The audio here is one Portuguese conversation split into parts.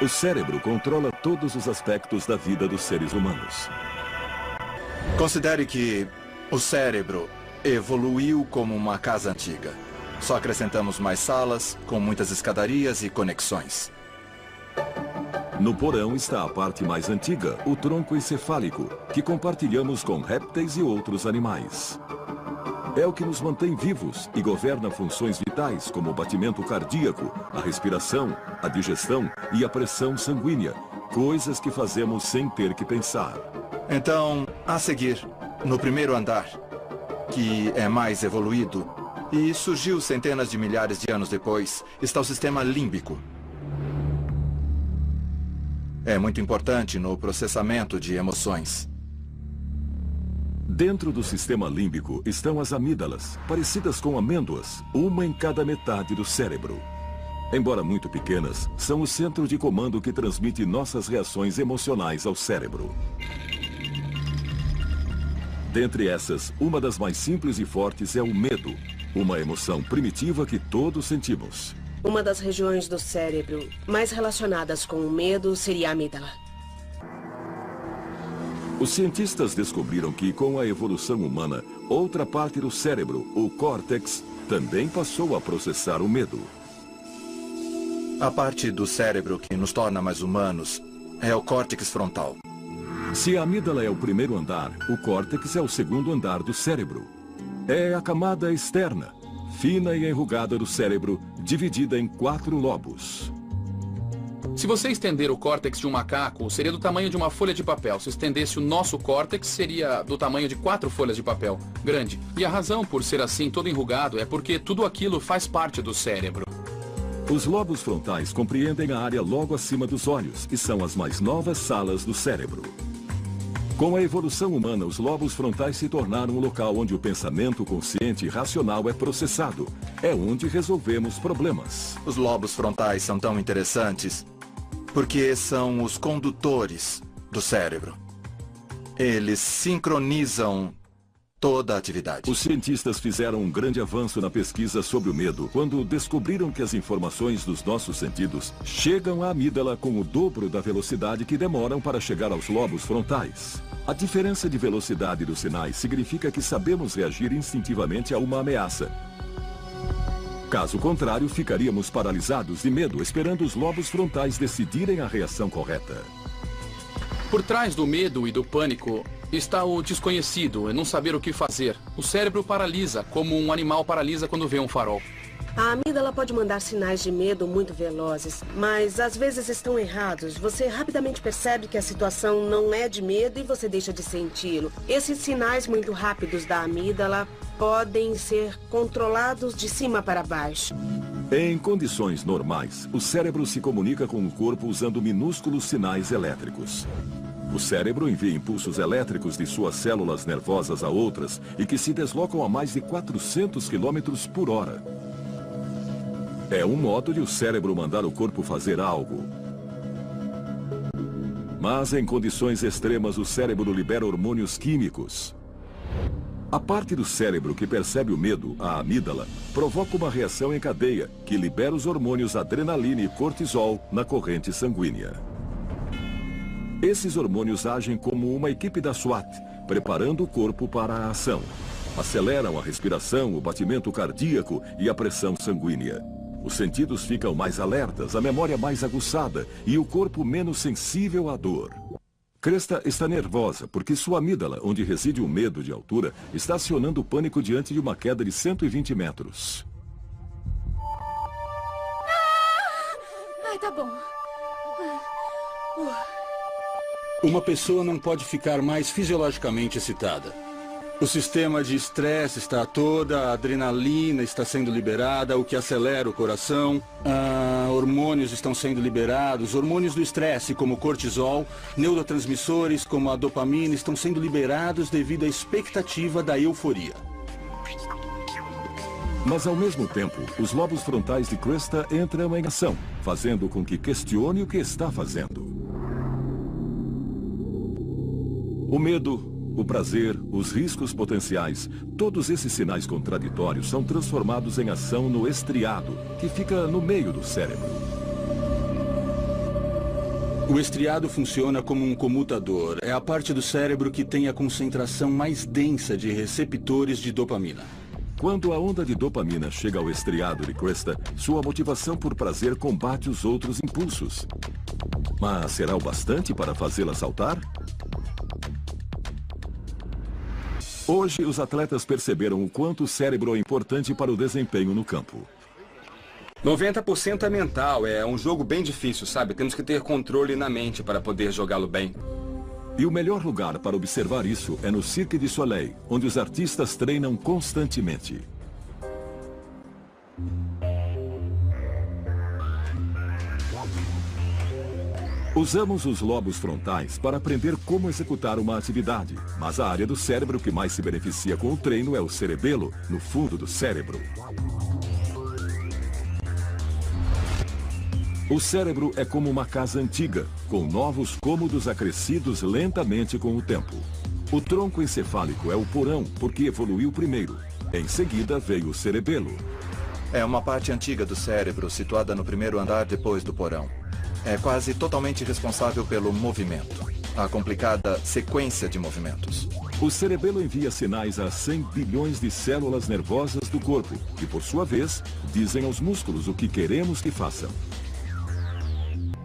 O cérebro controla todos os aspectos da vida dos seres humanos. Considere que o cérebro evoluiu como uma casa antiga. Só acrescentamos mais salas, com muitas escadarias e conexões. No porão está a parte mais antiga, o tronco encefálico, que compartilhamos com répteis e outros animais. É o que nos mantém vivos e governa funções vitais como o batimento cardíaco, a respiração, a digestão e a pressão sanguínea, coisas que fazemos sem ter que pensar. Então, a seguir, no primeiro andar, que é mais evoluído e surgiu centenas de milhares de anos depois, está o sistema límbico. É muito importante no processamento de emoções. Dentro do sistema límbico estão as amígdalas, parecidas com amêndoas, uma em cada metade do cérebro. Embora muito pequenas, são o centro de comando que transmite nossas reações emocionais ao cérebro. Dentre essas, uma das mais simples e fortes é o medo, uma emoção primitiva que todos sentimos. Uma das regiões do cérebro mais relacionadas com o medo seria a amígdala. Os cientistas descobriram que, com a evolução humana, outra parte do cérebro, o córtex, também passou a processar o medo. A parte do cérebro que nos torna mais humanos é o córtex frontal. Se a amígdala é o primeiro andar, o córtex é o segundo andar do cérebro. É a camada externa, fina e enrugada do cérebro, dividida em 4 lobos. Se você estender o córtex de um macaco, seria do tamanho de uma folha de papel. Se estendesse o nosso córtex, seria do tamanho de 4 folhas de papel, grande. E a razão por ser assim, todo enrugado, é porque tudo aquilo faz parte do cérebro. Os lobos frontais compreendem a área logo acima dos olhos e são as mais novas salas do cérebro. Com a evolução humana, os lobos frontais se tornaram o local onde o pensamento consciente e racional é processado. É onde resolvemos problemas. Os lobos frontais são tão interessantes porque são os condutores do cérebro. Eles sincronizam toda a atividade. Os cientistas fizeram um grande avanço na pesquisa sobre o medo quando descobriram que as informações dos nossos sentidos chegam à amígdala com o dobro da velocidade que demoram para chegar aos lobos frontais. A diferença de velocidade dos sinais significa que sabemos reagir instintivamente a uma ameaça. Caso contrário, ficaríamos paralisados de medo, esperando os lobos frontais decidirem a reação correta. Por trás do medo e do pânico está o desconhecido, é não saber o que fazer. O cérebro paralisa, como um animal paralisa quando vê um farol. A amígdala pode mandar sinais de medo muito velozes, mas às vezes estão errados. Você rapidamente percebe que a situação não é de medo e você deixa de senti-lo. Esses sinais muito rápidos da amígdala podem ser controlados de cima para baixo. Em condições normais, o cérebro se comunica com o corpo usando minúsculos sinais elétricos. O cérebro envia impulsos elétricos de suas células nervosas a outras e que se deslocam a mais de 400 km por hora. É um modo de o cérebro mandar o corpo fazer algo. Mas em condições extremas, o cérebro libera hormônios químicos. A parte do cérebro que percebe o medo, a amígdala, provoca uma reação em cadeia que libera os hormônios adrenalina e cortisol na corrente sanguínea. Esses hormônios agem como uma equipe da SWAT, preparando o corpo para a ação. Aceleram a respiração, o batimento cardíaco e a pressão sanguínea. Os sentidos ficam mais alertas, a memória mais aguçada e o corpo menos sensível à dor. Cresta está nervosa porque sua amígdala, onde reside o medo de altura, está acionando o pânico diante de uma queda de 120 metros. Ai, tá bom. Uma pessoa não pode ficar mais fisiologicamente excitada. O sistema de estresse está toda, a adrenalina está sendo liberada, o que acelera o coração, hormônios estão sendo liberados, hormônios do estresse como o cortisol, neurotransmissores como a dopamina estão sendo liberados devido à expectativa da euforia. Mas ao mesmo tempo, os lobos frontais de Cresta entram em ação, fazendo com que questione o que está fazendo. O medo, o prazer, os riscos potenciais, todos esses sinais contraditórios são transformados em ação no estriado, que fica no meio do cérebro. O estriado funciona como um comutador. É a parte do cérebro que tem a concentração mais densa de receptores de dopamina. Quando a onda de dopamina chega ao estriado de Cresta, sua motivação por prazer combate os outros impulsos. Mas será o bastante para fazê-la saltar? Hoje, os atletas perceberam o quanto o cérebro é importante para o desempenho no campo. 90% é mental, é um jogo bem difícil, sabe? Temos que ter controle na mente para poder jogá-lo bem. E o melhor lugar para observar isso é no Cirque du Soleil, onde os artistas treinam constantemente. Usamos os lobos frontais para aprender como executar uma atividade, mas a área do cérebro que mais se beneficia com o treino é o cerebelo, no fundo do cérebro. O cérebro é como uma casa antiga, com novos cômodos acrescidos lentamente com o tempo. O tronco encefálico é o porão, porque evoluiu primeiro. Em seguida veio o cerebelo. É uma parte antiga do cérebro, situada no primeiro andar depois do porão. É quase totalmente responsável pelo movimento, a complicada sequência de movimentos. O cerebelo envia sinais a 100 bilhões de células nervosas do corpo, que por sua vez, dizem aos músculos o que queremos que façam.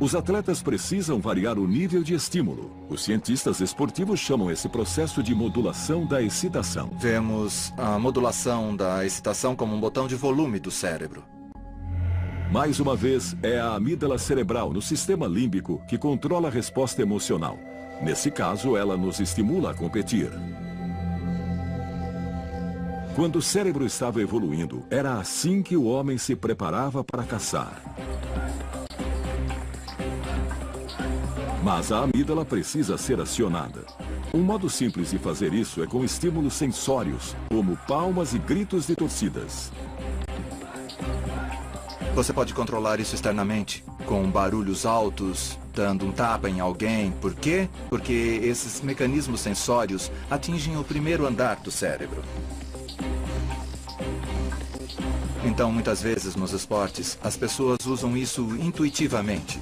Os atletas precisam variar o nível de estímulo. Os cientistas esportivos chamam esse processo de modulação da excitação. Vemos a modulação da excitação como um botão de volume do cérebro. Mais uma vez, é a amígdala cerebral no sistema límbico que controla a resposta emocional. Nesse caso, ela nos estimula a competir. Quando o cérebro estava evoluindo, era assim que o homem se preparava para caçar. Mas a amígdala precisa ser acionada. Um modo simples de fazer isso é com estímulos sensórios, como palmas e gritos de torcidas. Você pode controlar isso externamente, com barulhos altos, dando um tapa em alguém. Por quê? Porque esses mecanismos sensórios atingem o primeiro andar do cérebro. Então, muitas vezes nos esportes, as pessoas usam isso intuitivamente.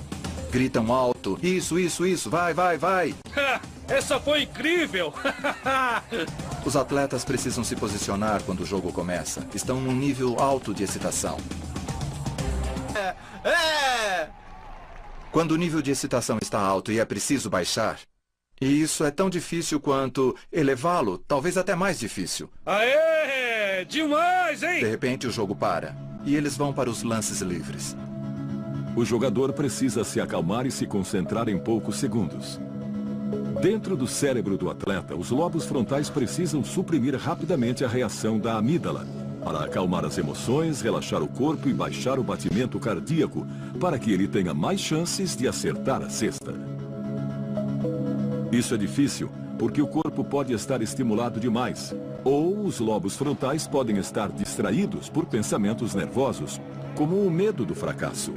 Gritam alto, isso, vai, vai, vai. Essa foi incrível! Os atletas precisam se posicionar quando o jogo começa. Estão num nível alto de excitação. Quando o nível de excitação está alto e é preciso baixar, e isso é tão difícil quanto elevá-lo, talvez até mais difícil. Aê! Demais, hein? De repente o jogo para, e eles vão para os lances livres. O jogador precisa se acalmar e se concentrar em poucos segundos. Dentro do cérebro do atleta, os lobos frontais precisam suprimir rapidamente a reação da amígdala, para acalmar as emoções, relaxar o corpo e baixar o batimento cardíaco, para que ele tenha mais chances de acertar a cesta. Isso é difícil, porque o corpo pode estar estimulado demais, ou os lobos frontais podem estar distraídos por pensamentos nervosos, como o medo do fracasso.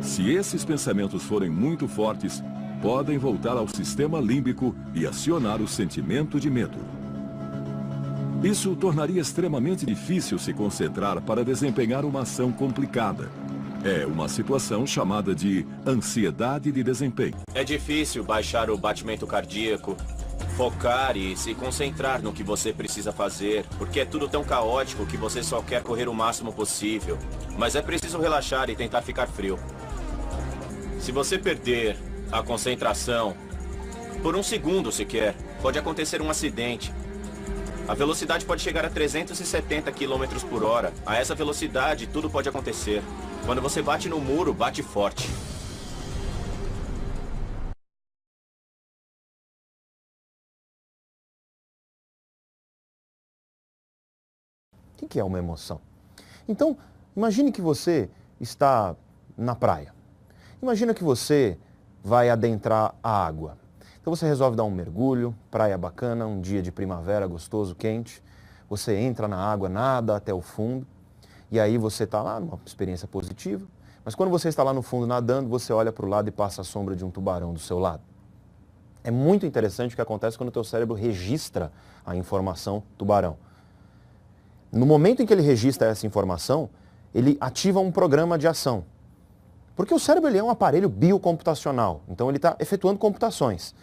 Se esses pensamentos forem muito fortes, podem voltar ao sistema límbico e acionar o sentimento de medo. Isso tornaria extremamente difícil se concentrar para desempenhar uma ação complicada. É uma situação chamada de ansiedade de desempenho. É difícil baixar o batimento cardíaco, focar e se concentrar no que você precisa fazer, porque é tudo tão caótico que você só quer correr o máximo possível. Mas é preciso relaxar e tentar ficar frio. Se você perder a concentração, por um segundo sequer, pode acontecer um acidente. A velocidade pode chegar a 370 km por hora. A essa velocidade, tudo pode acontecer. Quando você bate no muro, bate forte. O que é uma emoção? Então, imagine que você está na praia. Imagina que você vai adentrar a água. Então você resolve dar um mergulho, praia bacana, um dia de primavera gostoso, quente. Você entra na água, nada até o fundo. E aí você está lá numa experiência positiva. Mas quando você está lá no fundo nadando, você olha para o lado e passa a sombra de um tubarão do seu lado. É muito interessante o que acontece quando o teu cérebro registra a informação tubarão. No momento em que ele registra essa informação, ele ativa um programa de ação. Porque o cérebro ele é um aparelho biocomputacional, então ele está efetuando computações.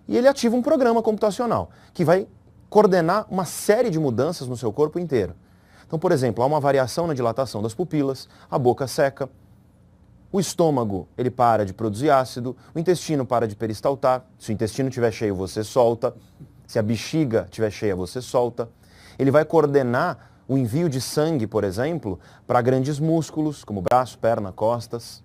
E ele ativa um programa computacional que vai coordenar uma série de mudanças no seu corpo inteiro. Então, por exemplo, há uma variação na dilatação das pupilas, a boca seca, o estômago ele para de produzir ácido, o intestino para de peristaltar, se o intestino estiver cheio você solta, se a bexiga estiver cheia você solta. Ele vai coordenar o envio de sangue, por exemplo, para grandes músculos, como braço, perna, costas.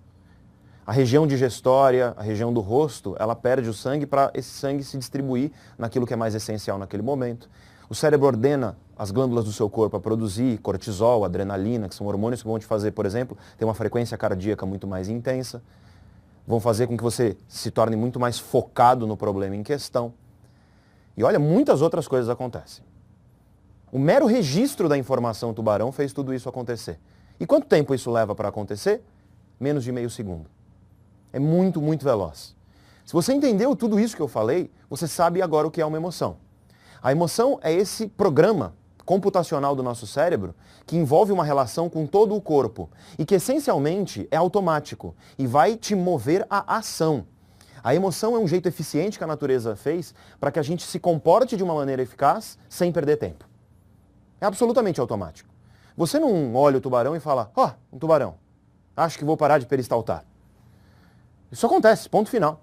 A região digestória, a região do rosto, ela perde o sangue para esse sangue se distribuir naquilo que é mais essencial naquele momento. O cérebro ordena as glândulas do seu corpo a produzir cortisol, adrenalina, que são hormônios que vão te fazer, por exemplo, ter uma frequência cardíaca muito mais intensa. Vão fazer com que você se torne muito mais focado no problema em questão. E olha, muitas outras coisas acontecem. O mero registro da informação tubarão fez tudo isso acontecer. E quanto tempo isso leva para acontecer? Menos de meio segundo. É muito, muito veloz. Se você entendeu tudo isso que eu falei, você sabe agora o que é uma emoção. A emoção é esse programa computacional do nosso cérebro que envolve uma relação com todo o corpo e que essencialmente é automático e vai te mover à ação. A emoção é um jeito eficiente que a natureza fez para que a gente se comporte de uma maneira eficaz sem perder tempo. É absolutamente automático. Você não olha o tubarão e fala, ó, um tubarão, acho que vou parar de peristaltar. Isso acontece, ponto final.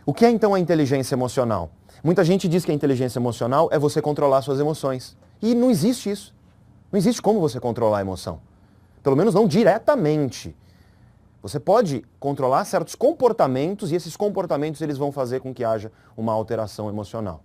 O que é então a inteligência emocional? Muita gente diz que a inteligência emocional é você controlar suas emoções. E não existe isso. Não existe como você controlar a emoção. Pelo menos não diretamente. Você pode controlar certos comportamentos e esses comportamentos eles vão fazer com que haja uma alteração emocional.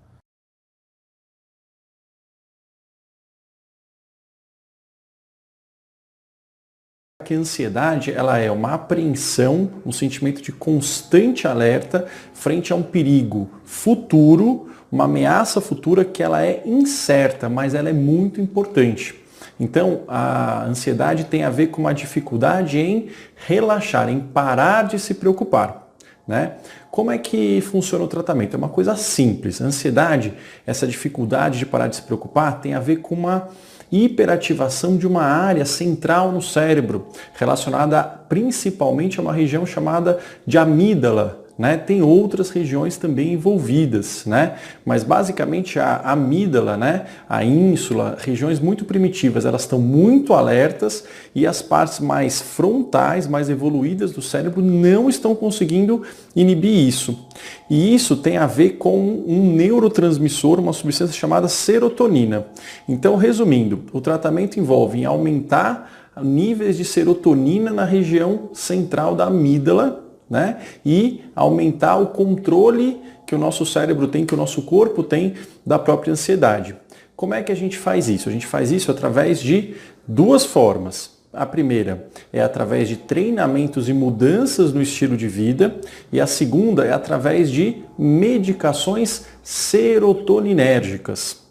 Que a ansiedade ela é uma apreensão, um sentimento de constante alerta frente a um perigo futuro, uma ameaça futura que ela é incerta, mas ela é muito importante. Então, a ansiedade tem a ver com uma dificuldade em relaxar, em parar de se preocupar, né? Como é que funciona o tratamento? É uma coisa simples. A ansiedade, essa dificuldade de parar de se preocupar, tem a ver com uma hiperativação de uma área central no cérebro, relacionada principalmente a uma região chamada de amígdala, né? Tem outras regiões também envolvidas, né? Mas basicamente a amígdala, né? A ínsula, regiões muito primitivas, elas estão muito alertas e as partes mais frontais, mais evoluídas do cérebro não estão conseguindo inibir isso. E isso tem a ver com um neurotransmissor, uma substância chamada serotonina. Então, resumindo, o tratamento envolve em aumentar níveis de serotonina na região central da amígdala, né? E aumentar o controle que o nosso cérebro tem, que o nosso corpo tem da própria ansiedade. Como é que a gente faz isso? A gente faz isso através de duas formas. A primeira é através de treinamentos e mudanças no estilo de vida e a segunda é através de medicações serotoninérgicas.